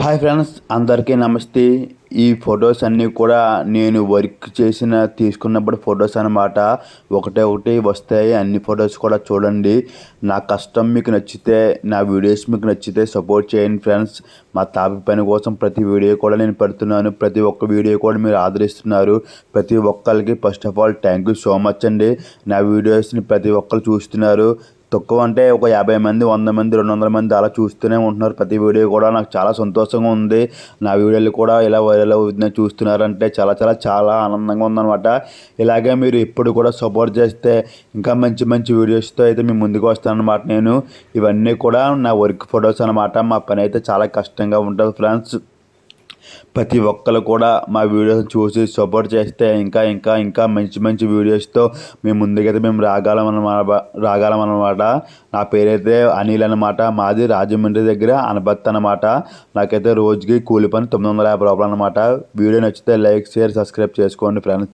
Hi friends, అందరికీ నమస్తే. ఈ ఫొటోస్ అన్నీ కూడా నేను వర్క్ తీసుకున్నప్పుడు ఫొటోస్ అన్నమాట. ఒకటి వస్తాయి. అన్ని ఫొటోస్ కూడా చూడండి. నా కష్టం మీకు నచ్చితే, నా వీడియోస్ మీకు నచ్చితే సపోర్ట్ చేయండి ఫ్రెండ్స్. మా తాపి పని కోసం ప్రతి వీడియో కూడా నేను పెడుతున్నాను. ప్రతి ఒక్క వీడియో కూడా మీరు ఆదరిస్తున్నారు. ప్రతి ఒక్కరికి first of all thank you so much అండి. నా వీడియోస్ని ప్రతి ఒక్కరు చూస్తున్నారు. తక్కువ అంటే ఒక 50 మంది, 100 మంది, 200 మంది అలా చూస్తూనే ఉంటున్నారు. ప్రతి వీడియో కూడా నాకు చాలా సంతోషంగా ఉంది. నా వీడియోలు కూడా ఇలా వైరల్ అవుతున్నాయి చూస్తున్నారంటే చాలా ఆనందంగా ఉందన్నమాట. ఇలాగే మీరు ఎప్పుడు కూడా సపోర్ట్ చేస్తే ఇంకా మంచి మంచి వీడియోస్తో అయితే మీ ముందుకు వస్తానన్నమాట. నేను ఇవన్నీ కూడా నా వర్క్ ఫొటోస్ అన్నమాట. మా పని అయితే చాలా కష్టంగా ఉంటుంది ఫ్రెండ్స్. ప్రతి ఒక్కరు కూడా మా వీడియోస్ చూసి సపోర్ట్ చేస్తే ఇంకా ఇంకా ఇంకా మంచి మంచి వీడియోస్తో మేము ముందుకైతే మేము రాగలమన్నమాట. నా పేరైతే అనిల్ అనమాట. మాది రాజమండ్రి దగ్గర అనపత్తి అనమాట. నాకైతే రోజుకి కూలి పని 950 రూపాయలు అనమాట. వీడియో నచ్చితే లైక్, షేర్, సబ్స్క్రైబ్ చేసుకోండి ఫ్రెండ్స్.